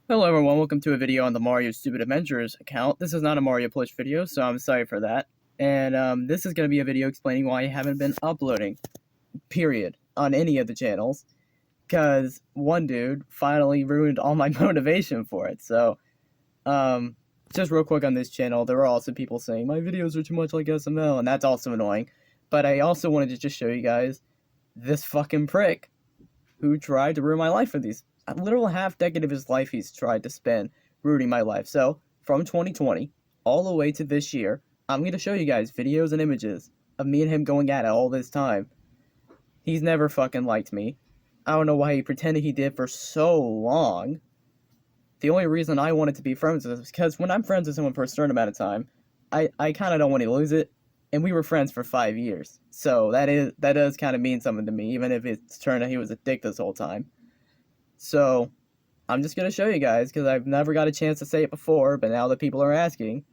Hello everyone, welcome to a video on the Mario Stupid Adventures account. This is not a Mario Plush video, so I'm sorry for that. And this is going to be a video explaining why I haven't been uploading, period, on any of the channels. Because one dude finally ruined all my motivation for it. So, just real quick on this channel, there were also people saying, my videos are too much like SML, and that's also annoying. But I also wanted to just show you guys this fucking prick who tried to ruin my life for these a literal half decade of his life he's tried to spend ruining my life. So from 2020 all the way to this year, I'm going to show you guys videos and images of me and him going at it all this time. He's never fucking liked me. I don't know why he pretended he did for so long. The only reason I wanted to be friends with him is because when I'm friends with someone for a certain amount of time, I kind of don't want to lose it. And we were friends for 5 years. So that does kind of mean something to me, even if it's turned out he was a dick this whole time. So, I'm just going to show you guys, because I've never got a chance to say it before, but now that people are asking,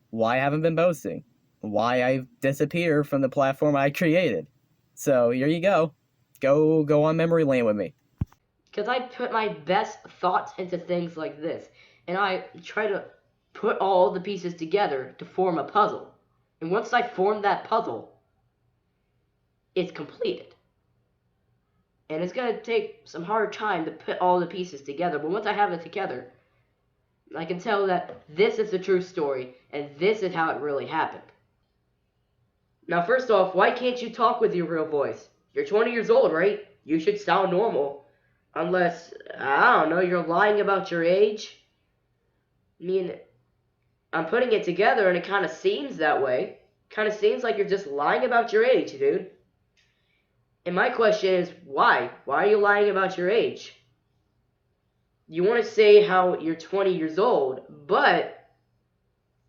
why I haven't been posting. Why I've disappeared from the platform I created. So, here you go. Go on memory lane with me. Because I put my best thoughts into things like this, and I try to put all the pieces together to form a puzzle. And once I form that puzzle, it's completed. And it's going to take some hard time to put all the pieces together, but once I have it together, I can tell that this is the true story, and this is how it really happened. Now, first off, why can't you talk with your real voice? You're 20 years old, right? You should sound normal. Unless, I don't know, you're lying about your age. I mean, I'm putting it together and it kind of seems that way. Kind of seems like you're just lying about your age, dude. And my question is, why? Why are you lying about your age? You want to say how you're 20 years old, but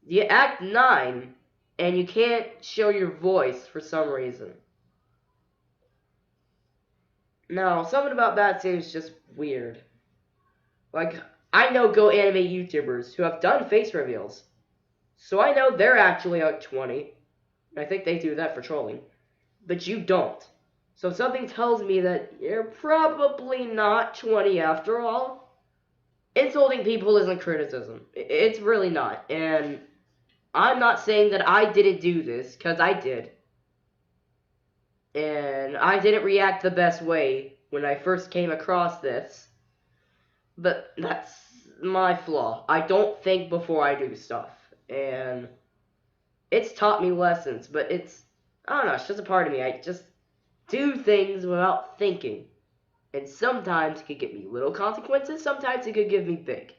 you act 9 and you can't show your voice for some reason. No, something about that seems just weird. Like, I know Go Anime YouTubers who have done face reveals. So I know they're actually like 20. I think they do that for trolling. But you don't. So something tells me that you're probably not 20 after all. Insulting people isn't criticism. It's really not. And I'm not saying that I didn't do this, because I did. And I didn't react the best way when I first came across this. But that's my flaw. I don't think before I do stuff. And it's taught me lessons, but I don't know, it's just a part of me. I just do things without thinking. And sometimes it could get me little consequences, sometimes it could give me big.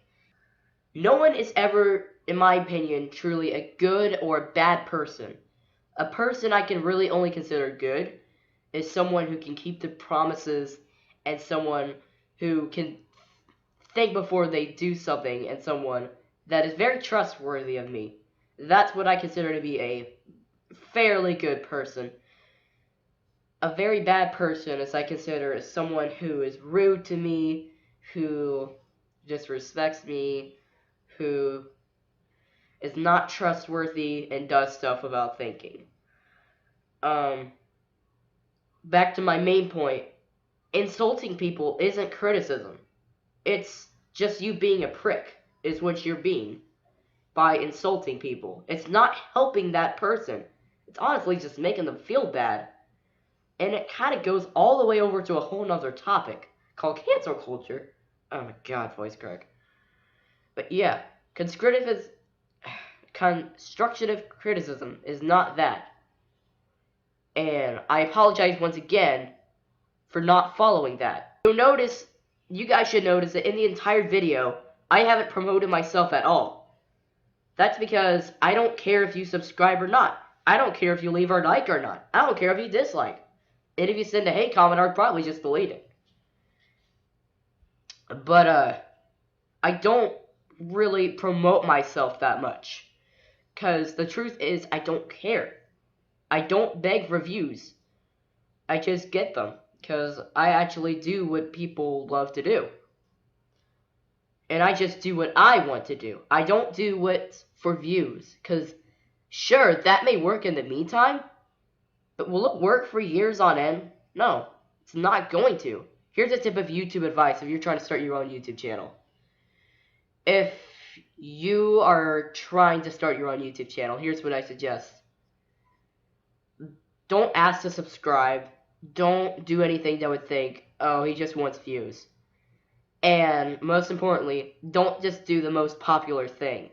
No one is ever, in my opinion, truly a good or a bad person. A person I can really only consider good is someone who can keep their promises and someone who can think before they do something and someone that is very trustworthy of me. That's what I consider to be a fairly good person. A very bad person, as I consider, is someone who is rude to me, who disrespects me, who is not trustworthy and does stuff without thinking. Back to my main point, insulting people isn't criticism. It's just you being a prick, is what you're being by insulting people. It's not helping that person. It's honestly just making them feel bad. And it kind of goes all the way over to a whole nother topic called cancel culture. Oh my god, voice crack. But yeah, constructive criticism is not that. And I apologize once again for not following that. You guys should notice that in the entire video, I haven't promoted myself at all. That's because I don't care if you subscribe or not. I don't care if you leave a like or not. I don't care if you dislike. And if you send a hate comment, I'd probably just delete it. But, I don't really promote myself that much. Because the truth is, I don't care. I don't beg reviews. I just get them. Because I actually do what people love to do. And I just do what I want to do. I don't do what's for views. Because, sure, that may work in the meantime. But will it work for years on end? No, it's not going to. Here's a tip of YouTube advice if you're trying to start your own YouTube channel. If you are trying to start your own YouTube channel, here's what I suggest. Don't ask to subscribe. Don't do anything that would think, oh, he just wants views. And most importantly, don't just do the most popular thing.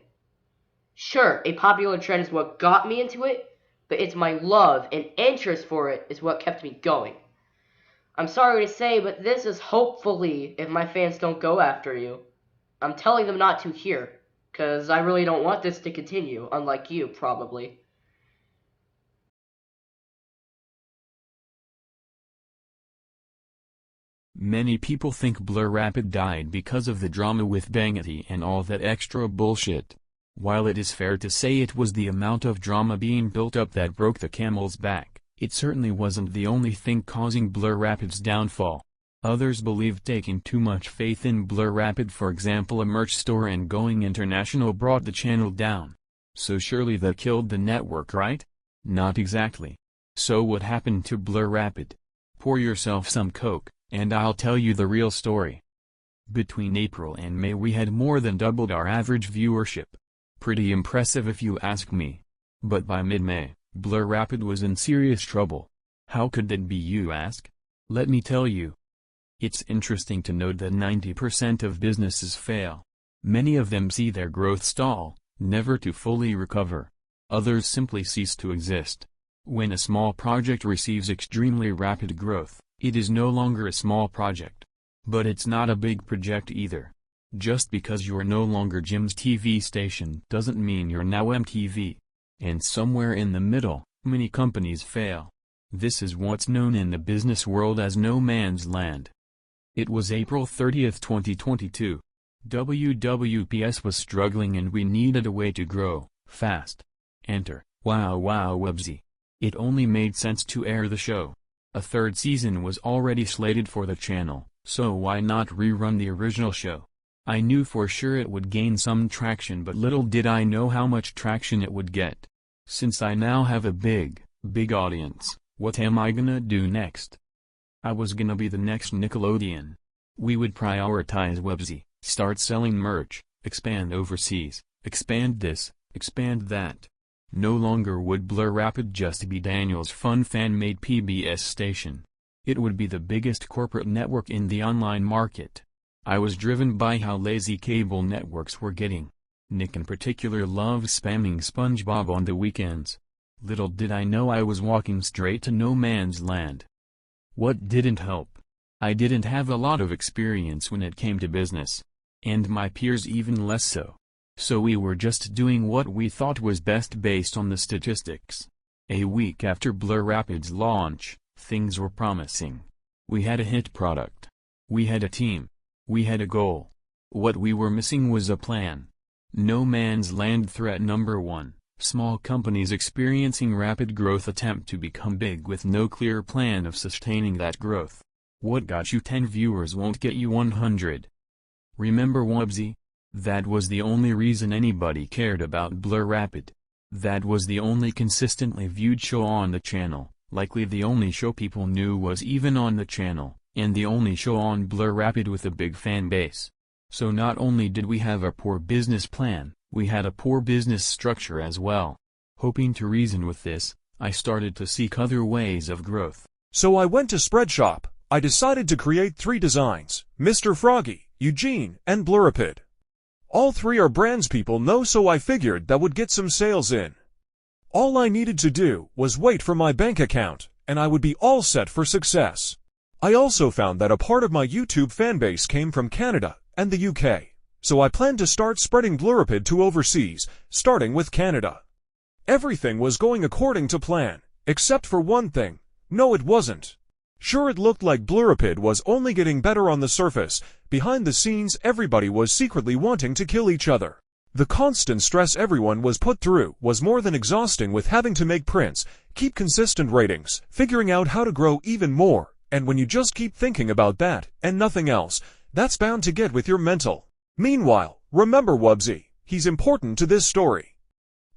Sure, a popular trend is what got me into it, but it's my love and interest for it is what kept me going. I'm sorry to say, but this is hopefully if my fans don't go after you. I'm telling them not to here, because I really don't want this to continue, unlike you, probably. Many people think Blur Rapid died because of the drama with Bangity and all that extra bullshit. While it is fair to say it was the amount of drama being built up that broke the camel's back, it certainly wasn't the only thing causing Blur Rapid's downfall. Others believe taking too much faith in Blur Rapid, for example a merch store and going international, brought the channel down. So surely that killed the network, right? Not exactly. So what happened to Blur Rapid? Pour yourself some Coke, and I'll tell you the real story. Between April and May we had more than doubled our average viewership. Pretty impressive if you ask me. But by mid-May, Blur Rapid was in serious trouble. How could that be, you ask? Let me tell you. It's interesting to note that 90% of businesses fail. Many of them see their growth stall, never to fully recover. Others simply cease to exist. When a small project receives extremely rapid growth, it is no longer a small project. But it's not a big project either. Just because you're no longer Jim's TV station doesn't mean you're now MTV. And somewhere in the middle, many companies fail. This is what's known in the business world as no man's land. It was April 30th, 2022. WWPS was struggling and we needed a way to grow, fast. Enter, wow Wubsy. It only made sense to air the show. A third season was already slated for the channel, so why not rerun the original show? I knew for sure it would gain some traction, but little did I know how much traction it would get. Since I now have a big audience, what am I gonna do next? I was gonna be the next Nickelodeon. We would prioritize Websy, start selling merch, expand overseas, expand this, expand that. No longer would Blur Rapid just be Daniel's fun fan-made PBS station. It would be the biggest corporate network in the online market. I was driven by how lazy cable networks were getting. Nick in particular loves spamming SpongeBob on the weekends. Little did I know I was walking straight to no man's land. What didn't help? I didn't have a lot of experience when it came to business. And my peers even less so. So we were just doing what we thought was best based on the statistics. A week after Blur Rapid's launch, things were promising. We had a hit product. We had a team. We had a goal. What we were missing was a plan. No man's land threat number 1, small companies experiencing rapid growth attempt to become big with no clear plan of sustaining that growth. What got you 10 viewers won't get you 100. Remember Wubsy? That was the only reason anybody cared about Blur Rapid. That was the only consistently viewed show on the channel, likely the only show people knew was even on the channel, and the only show on Blur Rapid with a big fan base. So not only did we have a poor business plan, we had a poor business structure as well. Hoping to reason with this, I started to seek other ways of growth. So I went to Spreadshop. I decided to create 3 designs: Mr. Froggy, Eugene, and Blurrapid. All 3 are brands people know, so I figured that would get some sales in. All I needed to do was wait for my bank account, and I would be all set for success. I also found that a part of my YouTube fanbase came from Canada and the UK, so I planned to start spreading Blurrapid to overseas, starting with Canada. Everything was going according to plan, except for one thing. No, it wasn't. Sure, it looked like Blurrapid was only getting better on the surface. Behind the scenes, everybody was secretly wanting to kill each other. The constant stress everyone was put through was more than exhausting, with having to make prints, keep consistent ratings, figuring out how to grow even more, and when you just keep thinking about that and nothing else, that's bound to get with your mental. Meanwhile, remember Wubsy, he's important to this story.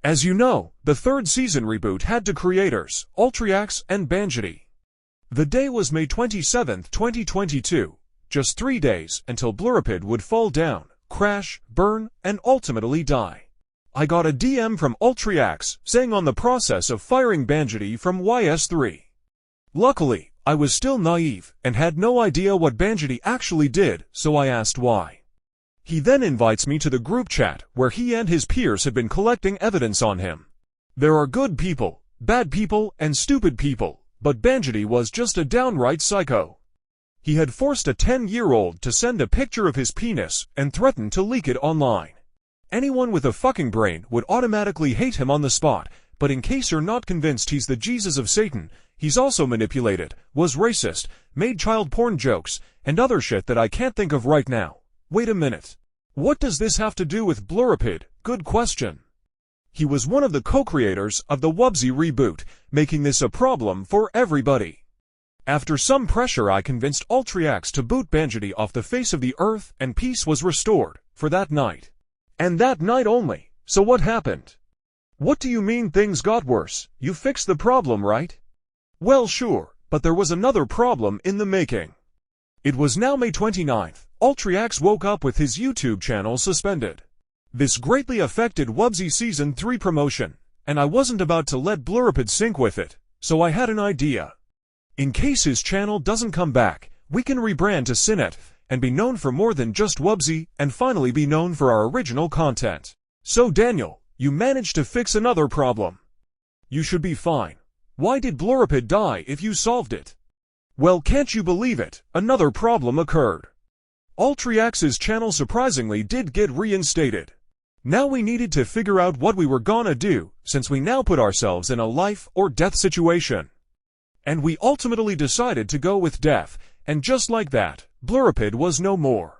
As you know, the 3rd season reboot had 2 creators, Ultriax and Banjity. The day was May 27, 2022, just 3 days until Blurrapid would fall down, crash, burn, and ultimately die. I got a DM from Ultriax saying on the process of firing Banjity from YS3. Luckily, I was still naive and had no idea what Banjity actually did, so I asked why. He then invites me to the group chat where he and his peers had been collecting evidence on him. There are good people, bad people, and stupid people, but Banjity was just a downright psycho. He had forced a 10-year-old to send a picture of his penis and threatened to leak it online. Anyone with a fucking brain would automatically hate him on the spot, but in case you're not convinced he's the Jesus of Satan, he's also manipulated, was racist, made child porn jokes, and other shit that I can't think of right now. Wait a minute. What does this have to do with Blurapid? Good question. He was one of the co-creators of the Wubsy reboot, making this a problem for everybody. After some pressure, I convinced Ultriax to boot Banjity off the face of the earth, and peace was restored, for that night. And that night only. So what happened? What do you mean things got worse? You fixed the problem, right? Well, sure, but there was another problem in the making. It was now May 29th. Ultriax woke up with his YouTube channel suspended. This greatly affected Wubsy Season 3 promotion, and I wasn't about to let Blurapid sync with it, so I had an idea. In case his channel doesn't come back, we can rebrand to Cinet, and be known for more than just Wubsy, and finally be known for our original content. So Daniel, you managed to fix another problem. You should be fine. Why did Blurapid die if you solved it? Well, can't you believe it? Another problem occurred. Ultriax's channel surprisingly did get reinstated. Now we needed to figure out what we were gonna do, since we now put ourselves in a life or death situation. And we ultimately decided to go with death, and just like that, Blurapid was no more.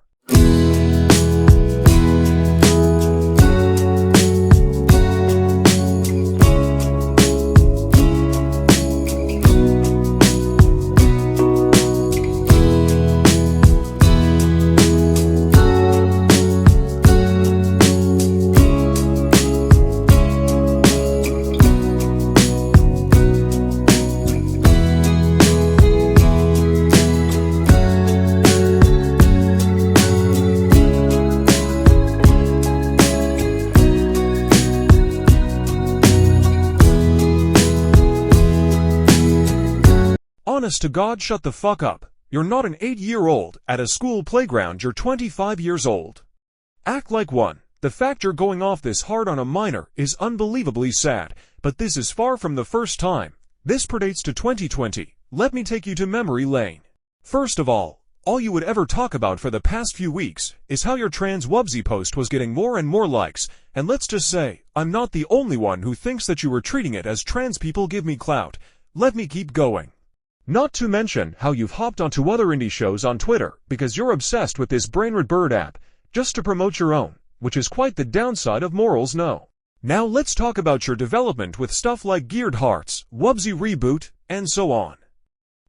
Honest to God, shut the fuck up. You're not an 8-year-old at a school playground, you're 25 years old. Act like one. The fact you're going off this hard on a minor is unbelievably sad, but this is far from the first time. This predates to 2020. Let me take you to memory lane. First of all you would ever talk about for the past few weeks is how your trans Wubsy post was getting more and more likes, and let's just say, I'm not the only one who thinks that you were treating it as trans people give me clout. Let me keep going. Not to mention how you've hopped onto other indie shows on Twitter because you're obsessed with this Brainerd Bird app, just to promote your own, which is quite the downside of morals, no. Now let's talk about your development with stuff like Geared Hearts, Wubsy Reboot, and so on.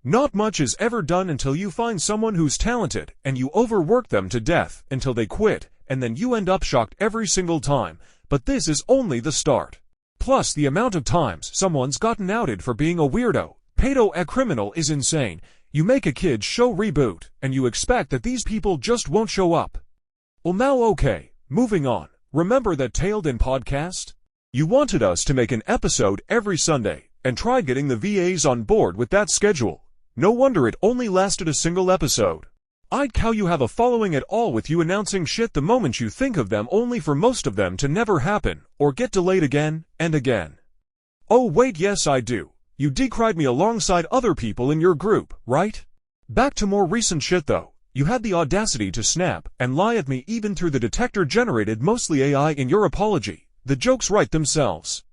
Not much is ever done until you find someone who's talented and you overwork them to death until they quit, and then you end up shocked every single time, but this is only the start. Plus the amount of times someone's gotten outed for being a weirdo, pedo-criminal is insane. You make a kid's show reboot, and you expect that these people just won't show up. Well now okay, moving on. Remember that Tailed In podcast? You wanted us to make an episode every Sunday, and tried getting the VAs on board with that schedule. No wonder it only lasted a single episode. I'd cow you have a following at all with you announcing shit the moment you think of them, only for most of them to never happen, or get delayed again and again. Oh wait, yes I do. You decried me alongside other people in your group, right? Back to more recent shit though. You had the audacity to snap and lie at me even through the detector-generated mostly AI in your apology. The jokes write themselves.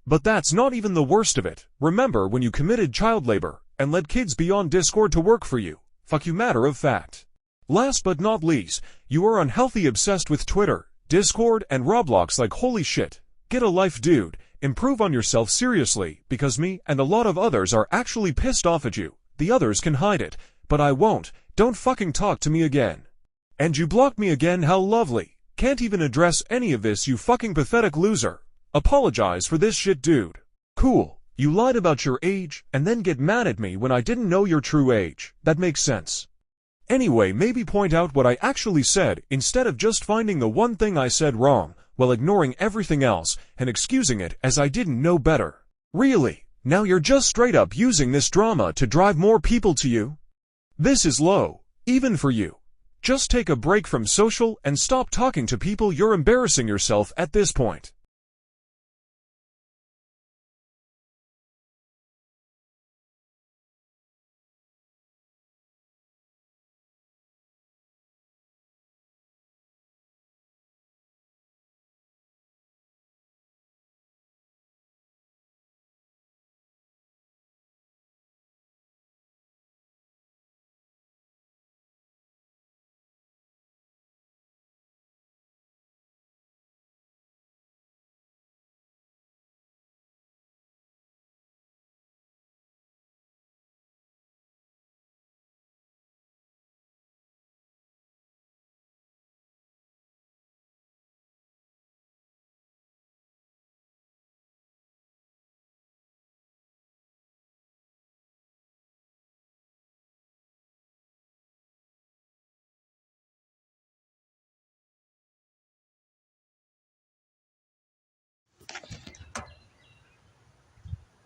But that's not even the worst of it. Remember when you committed child labor and let kids be on Discord to work for you? Fuck you, matter of fact. Last but not least, you are unhealthy obsessed with Twitter, Discord, and Roblox like holy shit. Get a life, dude. Improve on yourself seriously, because me and a lot of others are actually pissed off at you. The others can hide it, but I won't. Don't fucking talk to me again. And you blocked me again, how lovely. Can't even address any of this, you fucking pathetic loser. Apologize for this shit, dude. Cool. You lied about your age and then get mad at me when I didn't know your true age. That makes sense. Anyway, maybe point out what I actually said instead of just finding the one thing I said wrong while ignoring everything else and excusing it as I didn't know better. Really? Now you're just straight up using this drama to drive more people to you? This is low, even for you. Just take a break from social and stop talking to people. You're embarrassing yourself at this point.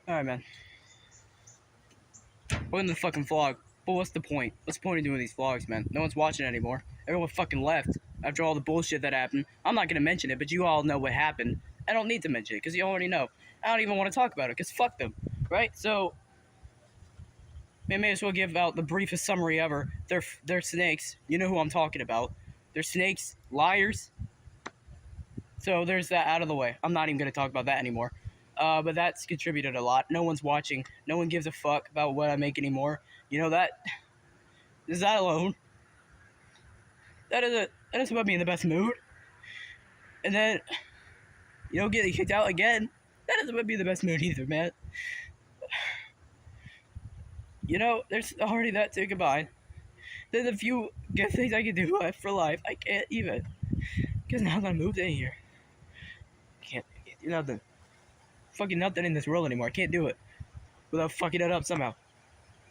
Alright, man. We're in the fucking vlog. But what's the point? What's the point of doing these vlogs, man? No one's watching anymore. Everyone fucking left after all the bullshit that happened. I'm not gonna mention it, but you all know what happened. I don't need to mention it, because you already know. I don't even want to talk about it, because fuck them. Right? So, I may as well give out the briefest summary ever. They're snakes. You know who I'm talking about. They're snakes, liars. So there's that out of the way. I'm not even gonna talk about that anymore. But that's contributed a lot. No one's watching. No one gives a fuck about what I make anymore. You know that? Is that alone? That doesn't put me in the best mood. And then, getting kicked out again, that doesn't put me in the best mood either, man. There's already that to combine. There's a few good things I can do for life. I can't even. Because now that I moved in here, I can't do nothing. Fucking nothing in this world anymore. I can't do it without fucking it up somehow.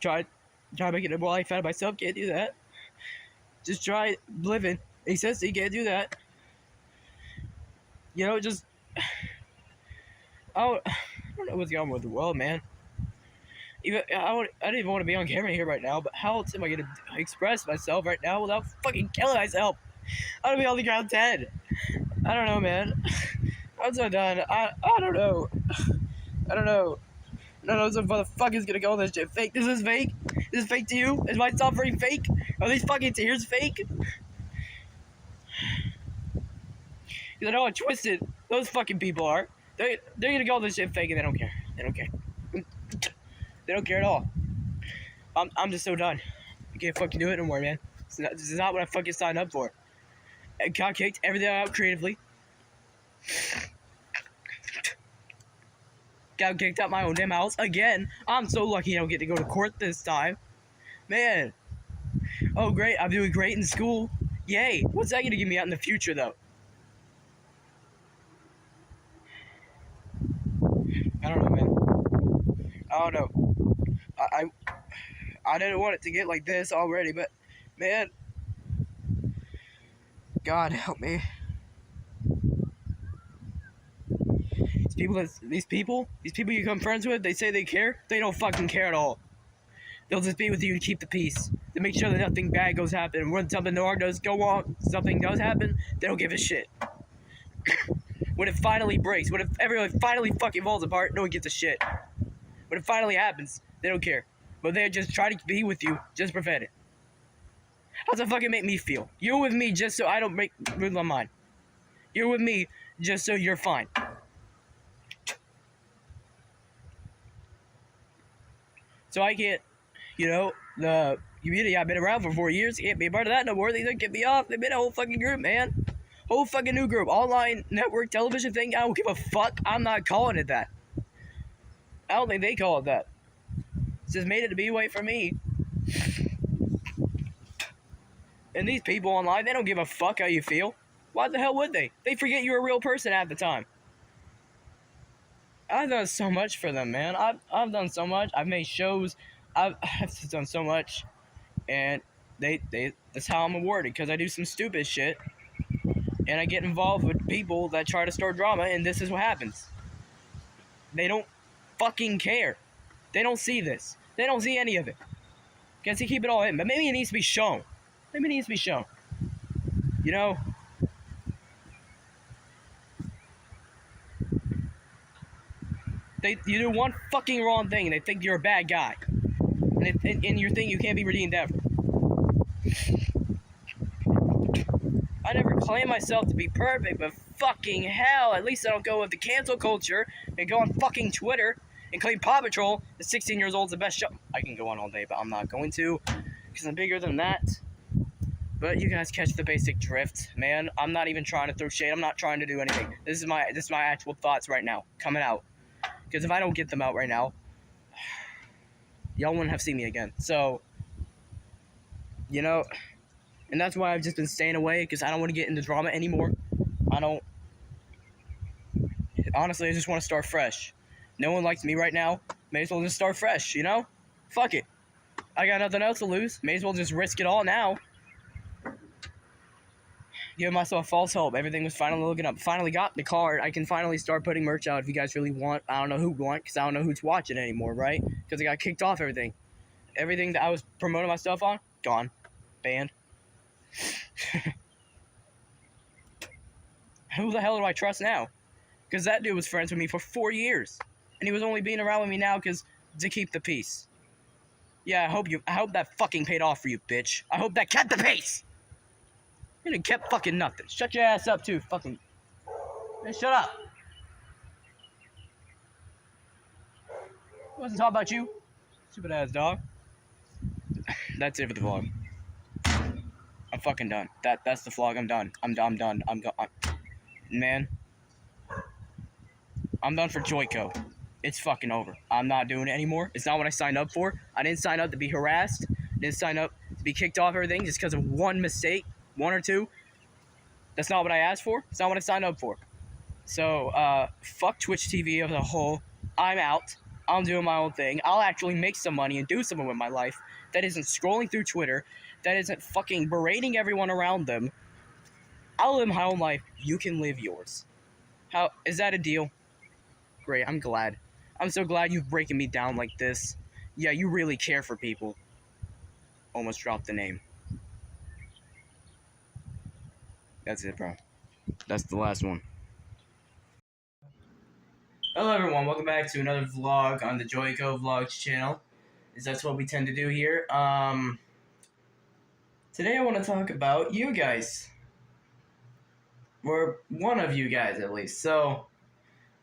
Try making a life out of myself. Can't do that. Just try living. Existing. Can't do that. Just I don't know what's going on with the world, man. I don't even want to be on camera here right now. But how else am I gonna express myself right now without fucking killing myself? I'm gonna be on the ground dead. I don't know, man. I'm so done. I don't know. I don't know. None of those motherfuckers gonna call this shit fake. This is fake? This is fake to you? Is my suffering fake? Are these fucking tears fake? Because I know how twisted those fucking people are. They're gonna call this shit fake and they don't care. They don't care. They don't care at all. I'm just so done. I can't fucking do it no more, man. This is not what I fucking signed up for. I got kicked everything out creatively. Got kicked out my own damn house again. I'm so lucky I don't get to go to court this time. Man. Oh, great. I'm doing great in school. Yay. What's that gonna give me out in the future, though? I don't know, man. I don't know. I didn't want it to get like this already, but, man. God help me. These people you become friends with, they say they care. They don't fucking care at all. They'll just be with you to keep the peace, to make sure that nothing bad goes happen. When something does go on, something does happen, they don't give a shit. When it finally breaks, when everyone finally fucking falls apart, no one gives a shit. When it finally happens, they don't care. But they just try to be with you, just to prevent it. How's that fucking make me feel? You're with me just so I don't lose my mind. You're with me just so you're fine. So I can't, the community I've been around for 4 years, can't be a part of that no more. They get me off. They've been a whole fucking group, man. Whole fucking new group. Online network television thing. I don't give a fuck. I'm not calling it that. I don't think they call it that. It's just made it to be a way for me. And these people online, they don't give a fuck how you feel. Why the hell would they? They forget you're a real person half the time. I've done so much for them, man. I've done so much. I've made shows. I've done so much, and that's how I'm awarded, because I do some stupid shit, and I get involved with people that try to start drama, and this is what happens. They don't fucking care. They don't see this. They don't see any of it. Guess they keep it all in, but maybe it needs to be shown. Maybe it needs to be shown. You know? You do one fucking wrong thing and they think you're a bad guy. And you think you can't be redeemed ever. I never claim myself to be perfect, but fucking hell, at least I don't go with the cancel culture and go on fucking Twitter and claim Paw Patrol, the 16 years old, is the best show. I can go on all day, but I'm not going to, because I'm bigger than that. But you guys catch the basic drift, man. I'm not even trying to throw shade. I'm not trying to do anything. This is my actual thoughts right now, coming out. Because if I don't get them out right now, y'all wouldn't have seen me again. So, you know, and that's why I've just been staying away, because I don't want to get into drama anymore. Honestly, I just want to start fresh. No one likes me right now. May as well just start fresh, you know? Fuck it. I got nothing else to lose. May as well just risk it all now. Give myself false hope. Everything was finally looking up. Finally got the card. I can finally start putting merch out if you guys really want. I don't know who want, because I don't know who's watching anymore, right? Because I got kicked off everything. Everything that I was promoting my stuff on, gone. Banned. Who the hell do I trust now? Because that dude was friends with me for 4 years. And he was only being around with me now because to keep the peace. Yeah, I hope that fucking paid off for you, bitch. I hope that kept the peace! You didn't kept fucking nothing. Shut your ass up, too. Fucking... Hey, shut up. I wasn't talking about you. Stupid ass dog. That's it for the vlog. I'm fucking done. That's the vlog. I'm done. I'm done. Man. I'm done for Joico. It's fucking over. I'm not doing it anymore. It's not what I signed up for. I didn't sign up to be harassed. I didn't sign up to be kicked off everything just because of one mistake. One or two. That's not what I asked for. It's not what I signed up for. So, fuck Twitch TV as a whole. I'm out. I'm doing my own thing. I'll actually make some money and do something with my life that isn't scrolling through Twitter, that isn't fucking berating everyone around them. I'll live my own life. You can live yours. How is that a deal? Great, I'm glad. I'm so glad you're breaking me down like this. Yeah, you really care for people. Almost dropped the name. That's it, bro. That's the last one. Hello, everyone. Welcome back to another vlog on the Joico Vlogs channel. That's what we tend to do here. Today I want to talk about you guys. Or one of you guys, at least. So,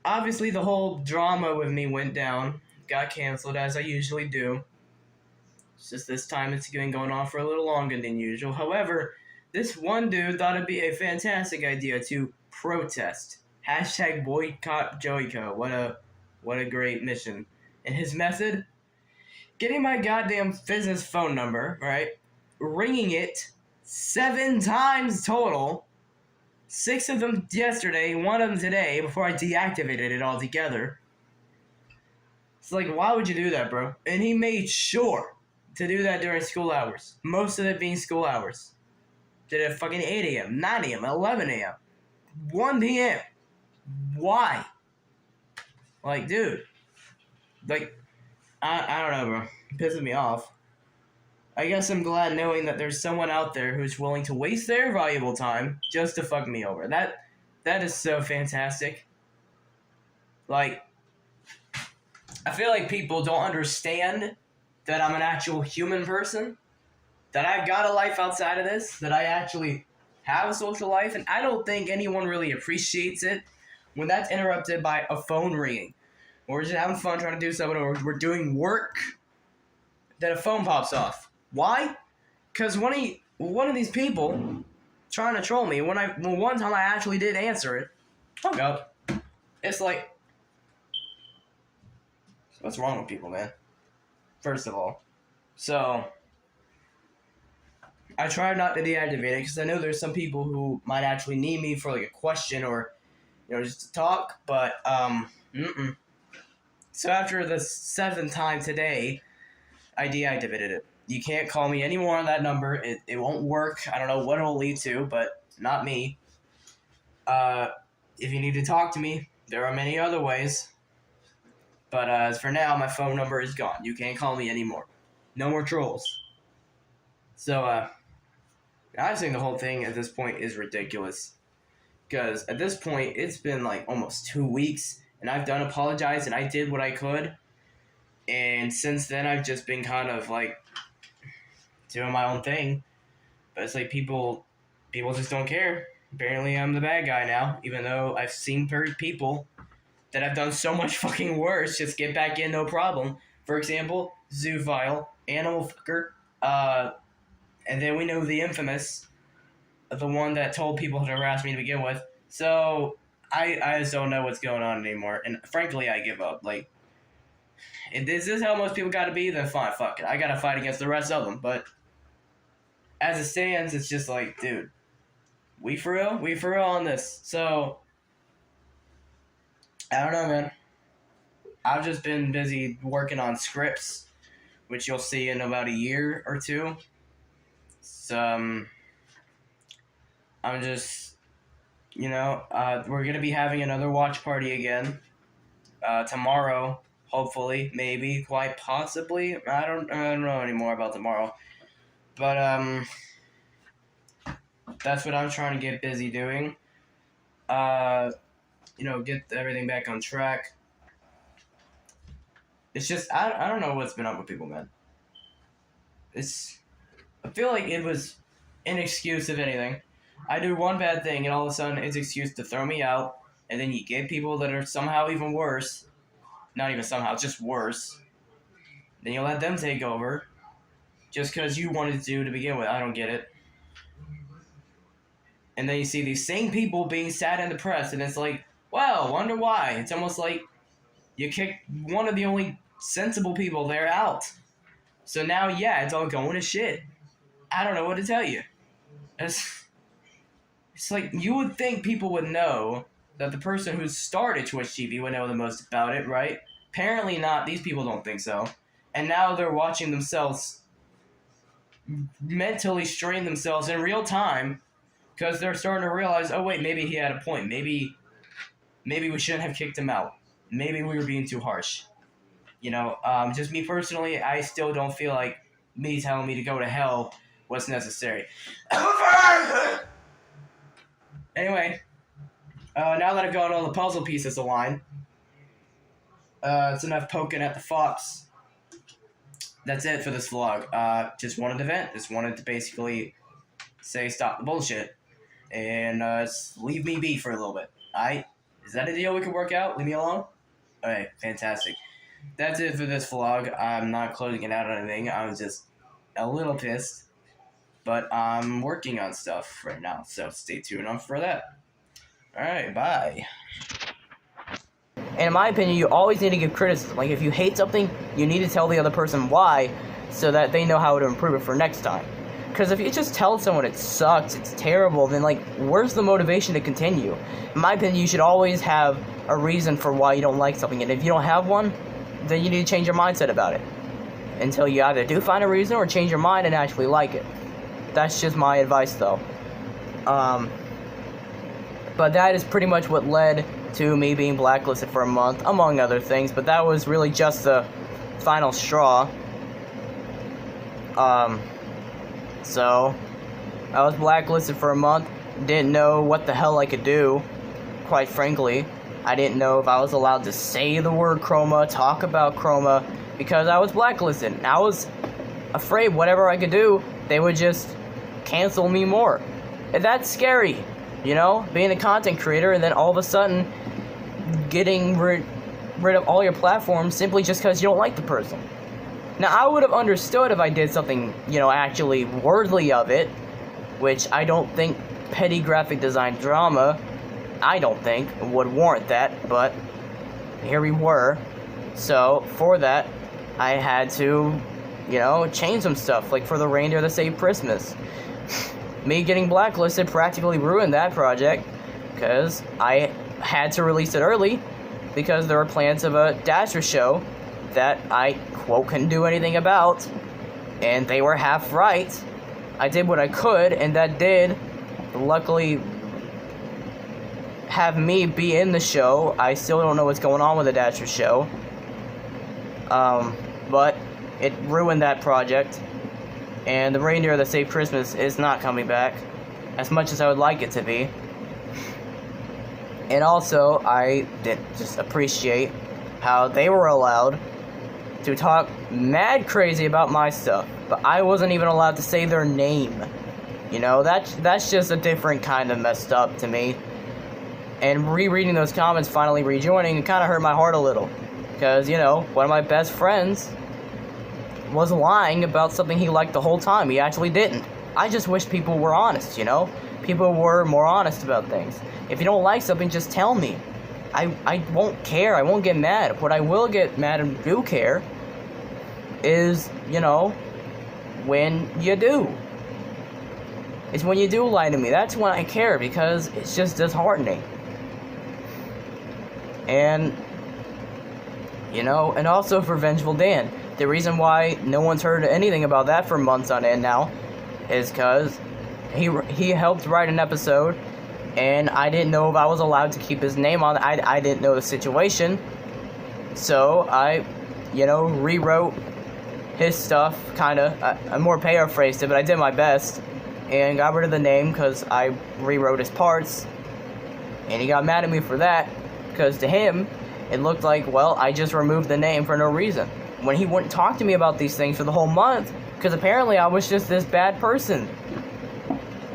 obviously the whole drama with me went down. Got canceled, as I usually do. It's just this time it's been going on for a little longer than usual. However, this one dude thought it'd be a fantastic idea to protest. Hashtag boycott Joico. What a great mission. And his method? Getting my goddamn business phone number, right? Ringing it 7 times total. 6 of them yesterday, 1 of them today, before I deactivated it altogether. It's like, why would you do that, bro? And he made sure to do that during school hours. Most of it being school hours. Did it at fucking 8 a.m., 9 a.m., 11 a.m., 1 p.m. Why? Like, dude. Like, I don't know, bro. It pisses me off. I guess I'm glad knowing that there's someone out there who's willing to waste their valuable time just to fuck me over. That is so fantastic. Like, I feel like people don't understand that I'm an actual human person, that I've got a life outside of this, that I actually have a social life, and I don't think anyone really appreciates it when that's interrupted by a phone ringing. Or we're just having fun trying to do something, or we're doing work, then a phone pops off. Why? Because one of these people trying to troll me, one time I actually did answer it, hung up. It's like, what's wrong with people, man? First of all. So, I try not to deactivate it because I know there's some people who might actually need me for like a question or, just to talk, but, So after the 7th time today, I deactivated it. You can't call me anymore on that number. It won't work. I don't know what it'll lead to, but not me. If you need to talk to me, there are many other ways. But as for now, my phone number is gone. You can't call me anymore. No more trolls. So, I just think the whole thing at this point is ridiculous. Because at this point, it's been like almost 2 weeks, and I've done apologize, and I did what I could. And since then, I've just been kind of like doing my own thing. But it's like people just don't care. Apparently, I'm the bad guy now, even though I've seen people that have done so much fucking worse just get back in no problem. For example, Zoophile, Animal Fucker, and then we know the infamous, the one that told people to harass me to begin with. So, I just don't know what's going on anymore, and frankly, I give up. Like, if this is how most people gotta be, then fine, fuck it. I gotta fight against the rest of them, but as it stands, it's just like, dude, we for real? We for real on this. So, I don't know, man. I've just been busy working on scripts, which you'll see in about a year or two. So, I'm just, we're going to be having another watch party again. Tomorrow, hopefully, maybe, quite possibly. I don't know anymore about tomorrow. But, that's what I'm trying to get busy doing. Get everything back on track. It's just, I don't know what's been up with people, man. I feel like it was an excuse, if anything. I do one bad thing, and all of a sudden, it's an excuse to throw me out, and then you get people that are somehow even worse. Not even somehow, just worse. Then you let them take over, just because you wanted to begin with. I don't get it. And then you see these same people being sad in the press, and it's like, well, wonder why. It's almost like you kicked one of the only sensible people there out. So now, yeah, it's all going to shit. I don't know what to tell you. It's like, you would think people would know that the person who started Twitch TV would know the most about it, right? Apparently not. These people don't think so. And now they're watching themselves mentally strain themselves in real time because they're starting to realize, oh, wait, maybe he had a point. Maybe we shouldn't have kicked him out. Maybe we were being too harsh. Just me personally, I still don't feel like me telling me to go to hell was necessary. Anyway, now that I've got all the puzzle pieces aligned, it's enough poking at the fox. That's it for this vlog. Just wanted to vent. Just wanted to basically say stop the bullshit. And leave me be for a little bit. Alright? Is that a deal we can work out? Leave me alone? Alright, fantastic. That's it for this vlog. I'm not closing it out on anything. I was just a little pissed. But I'm working on stuff right now, so stay tuned on for that. Alright, bye. And in my opinion, you always need to give criticism. Like, if you hate something, you need to tell the other person why, so that they know how to improve it for next time. Because if you just tell someone it sucks, it's terrible, then, like, where's the motivation to continue? In my opinion, you should always have a reason for why you don't like something. And if you don't have one, then you need to change your mindset about it. Until you either do find a reason or change your mind and actually like it. That's just my advice, though. But that is pretty much what led to me being blacklisted for a month, among other things. But that was really just the final straw. So, I was blacklisted for a month, didn't know what the hell I could do, quite frankly. I didn't know if I was allowed to say the word chroma, talk about chroma, because I was blacklisted. And I was afraid whatever I could do, they would just cancel me more. And that's scary, being a content creator and then all of a sudden getting rid of all your platforms simply just because you don't like the person. Now, I would have understood if I did something, actually worthy of it, which I don't think petty graphic design drama, I don't think, would warrant that, but here we were. So, for that, I had to, change some stuff, like for the reindeer that saved Christmas. Me getting blacklisted practically ruined that project, because I had to release it early, because there were plans of a Dasher show that I, quote, couldn't do anything about, and they were half right. I did what I could, and that did, luckily, have me be in the show. I still don't know what's going on with the Dasher show, but it ruined that project, and the Reindeer That Saved Christmas is not coming back, as much as I would like it to be. And also, I did just appreciate how they were allowed to talk mad crazy about my stuff, but I wasn't even allowed to say their name. You know, that's just a different kind of messed up to me. And rereading those comments, finally rejoining, it kind of hurt my heart a little. Because, you know, one of my best friends was lying about something he liked the whole time. He actually didn't. I just wish people were honest, you know? People were more honest about things. If you don't like something, just tell me. I won't care. I won't get mad. What I will get mad and do care is, you know, when you do. It's when you do lie to me. That's when I care, because it's just disheartening. And, you know, and also for Vengeful Dan. The reason why no one's heard anything about that for months on end now is because he helped write an episode, and I didn't know if I was allowed to keep his name on. I didn't know the situation, so I, you know, rewrote his stuff, kinda. I more paraphrased it, but I did my best, and got rid of the name because I rewrote his parts, and he got mad at me for that, because to him, it looked like, well, I just removed the name for no reason, when he wouldn't talk to me about these things for the whole month, because apparently I was just this bad person.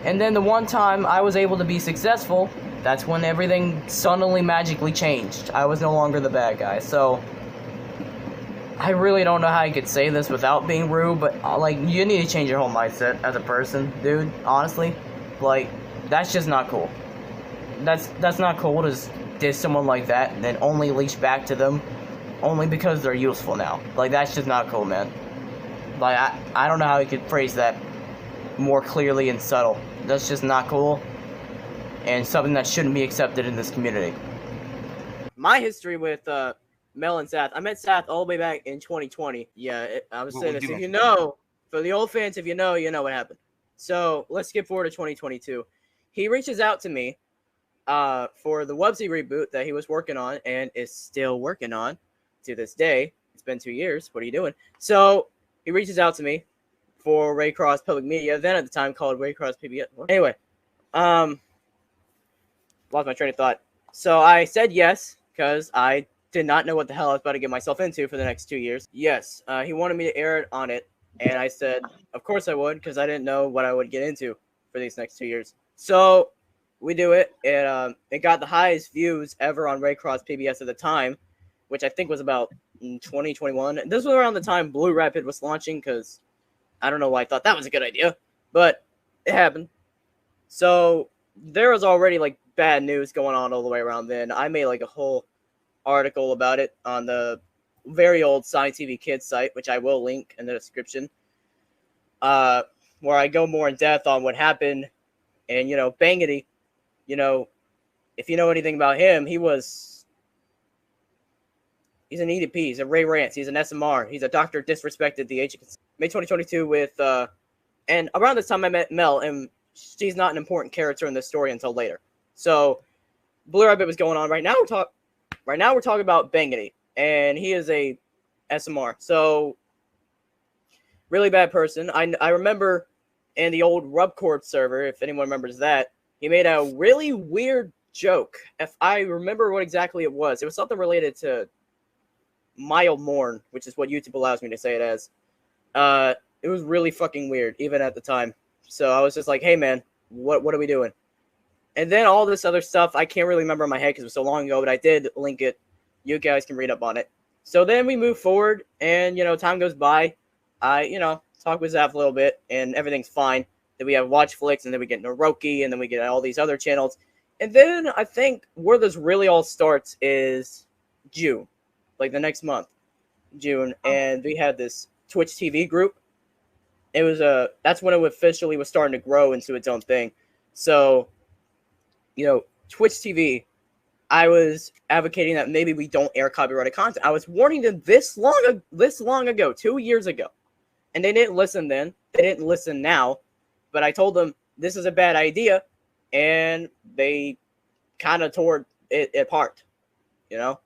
And then the one time I was able to be successful, that's when everything suddenly magically changed. I was no longer the bad guy. So I really don't know how I could say this without being rude, but like, you need to change your whole mindset as a person, dude. Honestly, like, that's just not cool. That's not cool to just diss someone like that and then only leash back to them only because they're useful now. Like, that's just not cool, man. Like, I don't know how you could phrase that more clearly and subtle. That's just not cool, and something that shouldn't be accepted in this community. My history with Mel and Seth, I met Seth all the way back in 2020. Yeah, I was saying this. If you know, for the old fans, if you know what happened. So let's skip forward to 2022. He reaches out to me for the Wubsy reboot that he was working on and is still working on to this day. It's been 2 years. What are you doing? So he reaches out to me for Raycross Public Media, then at the time called Raycross PBS. Anyway, lost my train of thought. So I said yes, because I did not know what the hell I was about to get myself into for the next 2 years. Yes, he wanted me to air it on it, and I said, of course I would, because I didn't know what I would get into for these next 2 years. So we do it, and it got the highest views ever on Raycross PBS at the time, which I think was about 2021. This was around the time Blue Rapid was launching, because I don't know why I thought that was a good idea, but it happened. So there was already like bad news going on all the way around then. I made like a whole article about it on the very old Sonic TV Kids site, which I will link in the description, where I go more in depth on what happened. And, you know, Bangity, you know, if you know anything about him, he's an EDP, he's a Ray Rance, he's an SMR, he's a Dr. Disrespected the age of May 2022 with, and around this time I met Mel, and she's not an important character in this story until later. So, Blue Rabbit was going on. Right now we're talking about Bangity, and he is a SMR. So, really bad person. I remember in the old Rubcorp server, if anyone remembers that, he made a really weird joke. If I remember what exactly it was something related to Mild Morn, which is what YouTube allows me to say it as. It was really fucking weird, even at the time. So I was just like, hey man, what are we doing? And then all this other stuff, I can't really remember in my head because it was so long ago, but I did link it. You guys can read up on it. So then we move forward, and, you know, time goes by. I, you know, talk with Zaf a little bit, and everything's fine. Then we have Watchflix, and then we get Naroki, and then we get all these other channels. And then I think where this really all starts is June. Like the next month, June, and we had this Twitch TV group. It was that's when it officially was starting to grow into its own thing. So, you know, Twitch TV I was advocating that maybe we don't air copyrighted content. I was warning them this long ago, 2 years ago. And they didn't listen then. They didn't listen now. But I told them this is a bad idea, and they kind of tore it apart, you know?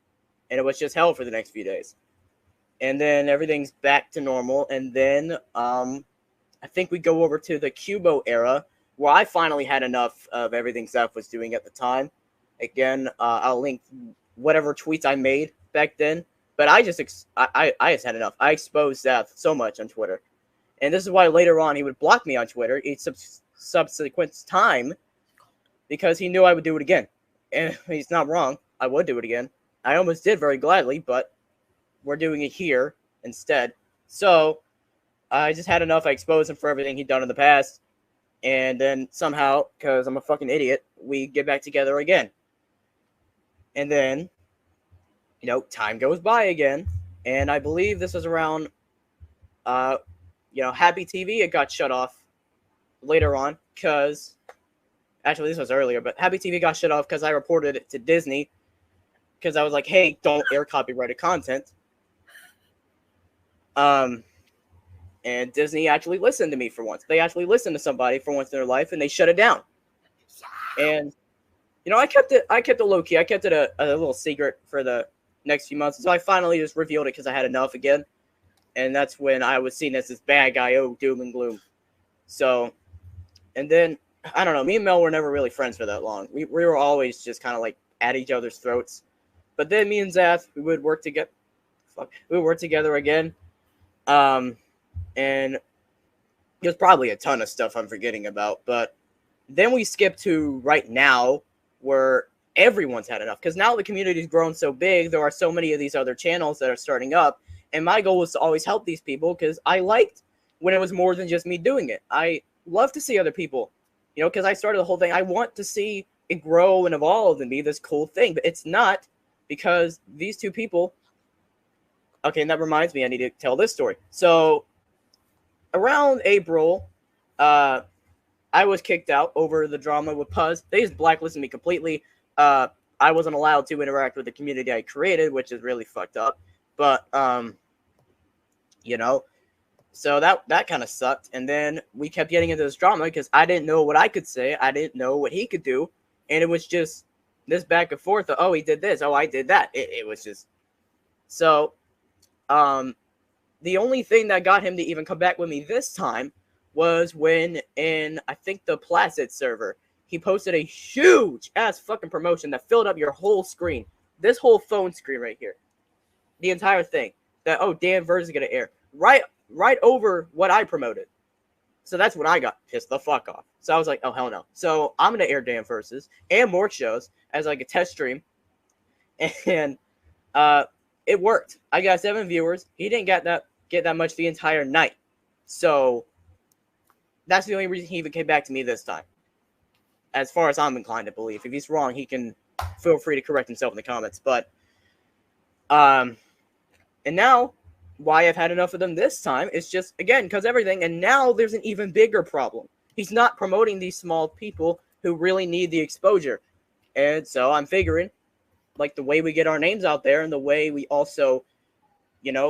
And it was just hell for the next few days. And then everything's back to normal. And then I think we go over to the Cubo era, where I finally had enough of everything Zeph was doing at the time. Again, I'll link whatever tweets I made back then. But I just just had enough. I exposed Zeph so much on Twitter. And this is why later on he would block me on Twitter each subsequent time, because he knew I would do it again. And he's not wrong. I would do it again. I almost did very gladly, but we're doing it here instead. So I just had enough. I exposed him for everything he'd done in the past. And then somehow, because I'm a fucking idiot, we get back together again. And then, time goes by again. And I believe this was around, Happy TV. It got shut off later on because, actually, this was earlier, but Happy TV got shut off because I reported it to Disney because I was like, hey, don't air copyrighted content. And Disney actually listened to me for once. They actually listened to somebody for once in their life, and they shut it down. And, I kept it low key. I kept it a little secret for the next few months. So I finally just revealed it because I had enough again. And that's when I was seen as this bad guy, doom and gloom. So, and then, I don't know, me and Mel were never really friends for that long. We were always just kind of like at each other's throats. But then me and Zaf, we would work together. We would work together again. And there's probably a ton of stuff I'm forgetting about. But then we skip to right now where everyone's had enough. Because now the community's grown so big, there are so many of these other channels that are starting up. And my goal was to always help these people because I liked when it was more than just me doing it. I love to see other people, because I started the whole thing. I want to see it grow and evolve and be this cool thing. But it's not because these two people. Okay, and that reminds me, I need to tell this story. So around April, I was kicked out over the drama with Puzz. They just blacklisted me completely. I wasn't allowed to interact with the community I created, which is really fucked up. But, so that kind of sucked. And then we kept getting into this drama because I didn't know what I could say. I didn't know what he could do. And it was just this back and forth of, oh, he did this. Oh, I did that. It was just. So, the only thing that got him to even come back with me this time was when in, I think, the Placid server, he posted a huge ass fucking promotion that filled up your whole screen. This whole phone screen right here. The entire thing that, oh, Dan Verse is going to air right over what I promoted. So that's when I got pissed the fuck off. So I was like, oh, hell no. So I'm going to air Dan Verse's and more shows as like a test stream. And it worked. I got 7 viewers. He didn't get that much the entire night. So that's the only reason he even came back to me this time. As far as I'm inclined to believe. If he's wrong, he can feel free to correct himself in the comments. But and now, why I've had enough of them this time is just, again, because everything. And now there's an even bigger problem. He's not promoting these small people who really need the exposure. And so I'm figuring, like, the way we get our names out there and the way we also,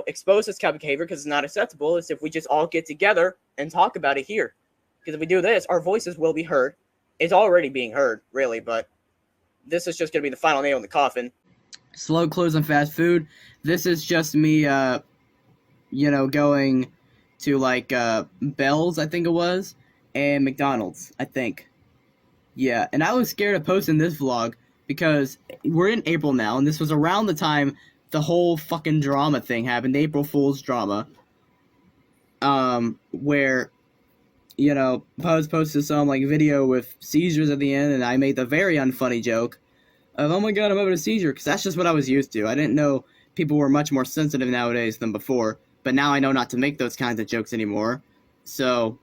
expose this kind of behavior because it's not acceptable is if we just all get together and talk about it here. Because if we do this, our voices will be heard. It's already being heard, really, but this is just going to be the final nail in the coffin. Slow close on fast food. This is just me, going to, like, Bell's, I think it was, and McDonald's, I think. Yeah, and I was scared of posting this vlog because we're in April now, and this was around the time the whole fucking drama thing happened, the April Fool's drama, where, Puzz posted some, like, video with seizures at the end, and I made the very unfunny joke of, oh my god, I'm having a seizure, because that's just what I was used to. I didn't know people were much more sensitive nowadays than before, but now I know not to make those kinds of jokes anymore. So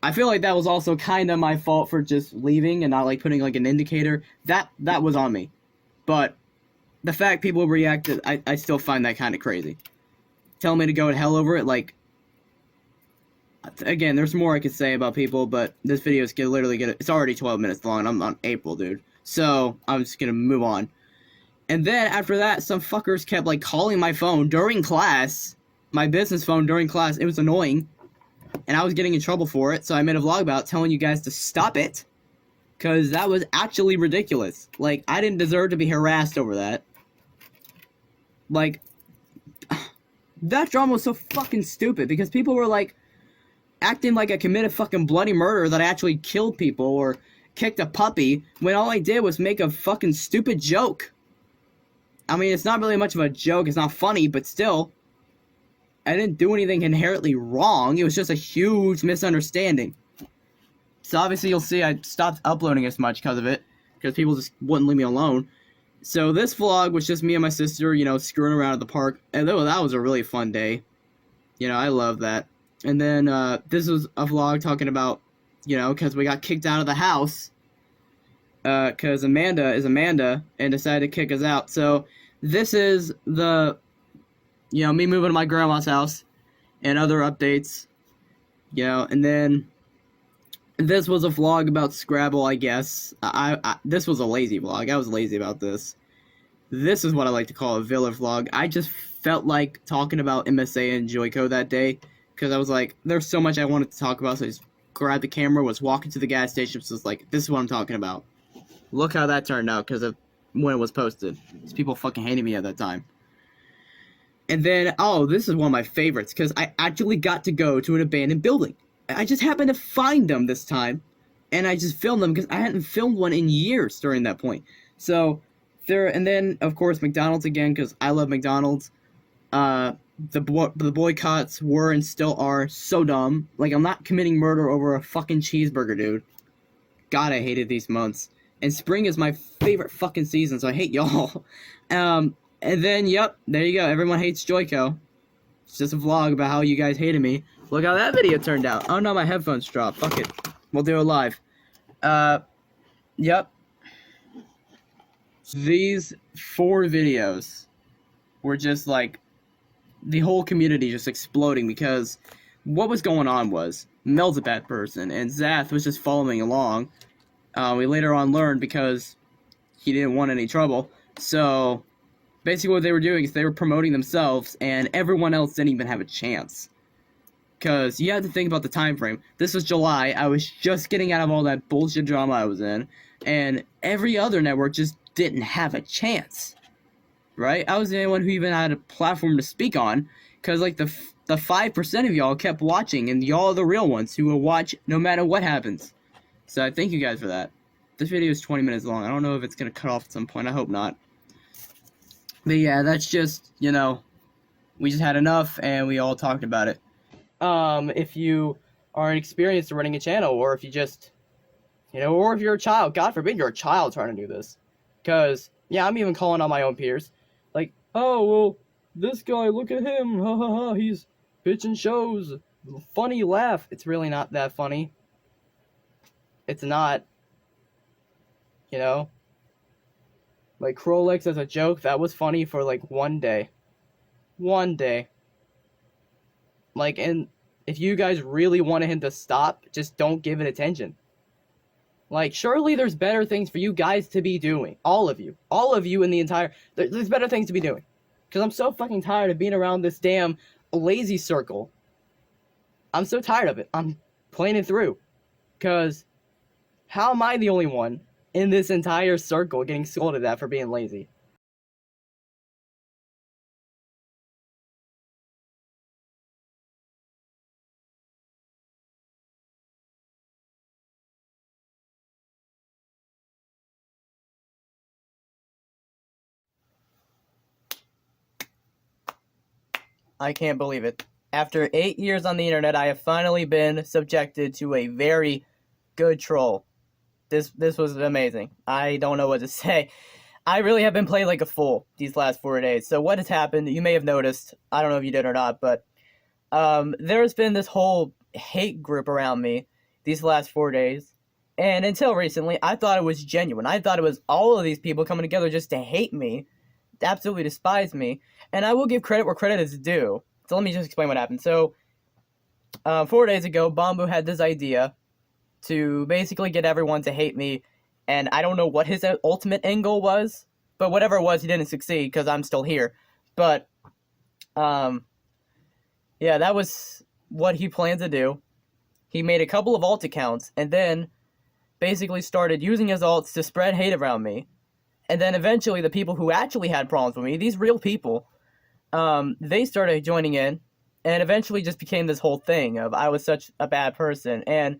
I feel like that was also kind of my fault for just leaving and not, like, putting, like, an indicator. That was on me. But the fact people reacted, I still find that kind of crazy. Telling me to go to hell over it, like, again, there's more I could say about people, but this video is literally it's already 12 minutes long. I'm on April, dude. So I'm just gonna move on. And then after that, some fuckers kept like calling my phone during class, my business phone during class. It was annoying, and I was getting in trouble for it. So I made a vlog about telling you guys to stop it, because that was actually ridiculous. Like, I didn't deserve to be harassed over that. Like, that drama was so fucking stupid, because people were like acting like I committed fucking bloody murder, that I actually killed people or kicked a puppy, when all I did was make a fucking stupid joke. I mean, it's not really much of a joke, it's not funny, but still, I didn't do anything inherently wrong. It was just a huge misunderstanding. So obviously you'll see I stopped uploading as much because of it, because people just wouldn't leave me alone. So this vlog was just me and my sister, you know, screwing around at the park, and that was a really fun day. You know, I love that. And then this was a vlog talking about, you know, because we got kicked out of the house, because Amanda is Amanda and decided to kick us out. So this is the, you know, me moving to my grandma's house and other updates, you know. And then this was a vlog about Scrabble, I guess. This was a lazy vlog. I was lazy about this. This is what I like to call a villa vlog. I just felt like talking about MSA and Joico that day, because I was like, there's so much I wanted to talk about, so I just grabbed the camera, was walking to the gas station, so it's like, this is what I'm talking about. Look how that turned out, because of when it was posted. These people fucking hated me at that time. And then, oh, this is one of my favorites, because I actually got to go to an abandoned building. I just happened to find them this time, and I just filmed them, because I hadn't filmed one in years during that point. So, and then, of course, McDonald's again, because I love McDonald's. The boycotts were and still are so dumb. Like, I'm not committing murder over a fucking cheeseburger, dude. God, I hated these months. And spring is my favorite fucking season, so I hate y'all. And then, yep, there you go. Everyone hates Joico. It's just a vlog about how you guys hated me. Look how that video turned out. Oh no, my headphones dropped. Fuck it. We'll do it live. Yep. These 4 videos were just like the whole community just exploding, because what was going on was Mel's a bad person and Zath was just following along. We later on learned because he didn't want any trouble. So basically what they were doing is they were promoting themselves, and everyone else didn't even have a chance. Because you had to think about the time frame. This was July. I was just getting out of all that bullshit drama I was in, and every other network just didn't have a chance. Right? I was the only one who even had a platform to speak on, because like the 5% of y'all kept watching, and y'all are the real ones who will watch no matter what happens. So I thank you guys for that. This video is 20 minutes long. I don't know if it's going to cut off at some point. I hope not. But yeah, that's just, you know, we just had enough, and we all talked about it. If you are inexperienced in running a channel, or if you just, you know, or if you're a child, God forbid you're a child trying to do this. Because, yeah, I'm even calling on my own peers. Like, oh, well, this guy, look at him, ha ha ha, he's pitching shows, funny laugh. It's really not that funny. It's not, you know. Like, Krolex as a joke, that was funny for, like, one day. One day. Like, and if you guys really wanted him to stop, just don't give it attention. Like, surely there's better things for you guys to be doing. All of you in the entire, there's better things to be doing. Because I'm so fucking tired of being around this damn lazy circle. I'm so tired of it. I'm playing it through. Because how am I the only one in this entire circle getting scolded at for being lazy? I can't believe it. After 8 years on the internet, I have finally been subjected to a very good troll. This was amazing. I don't know what to say. I really have been playing like a fool these last 4 days. So what has happened, you may have noticed, I don't know if you did or not, but there's been this whole hate group around me these last 4 days. And until recently, I thought it was genuine. I thought it was all of these people coming together just to hate me, to absolutely despise me. And I will give credit where credit is due. So let me just explain what happened. So 4 days ago, Bambu had this idea to basically get everyone to hate me and I don't know what his ultimate end goal was, but whatever it was, he didn't succeed because I'm still here. But yeah, that was what he planned to do. He made a couple of alt accounts and then basically started using his alts to spread hate around me. And then eventually the people who actually had problems with me, these real people, they started joining in, and eventually just became this whole thing of I was such a bad person. And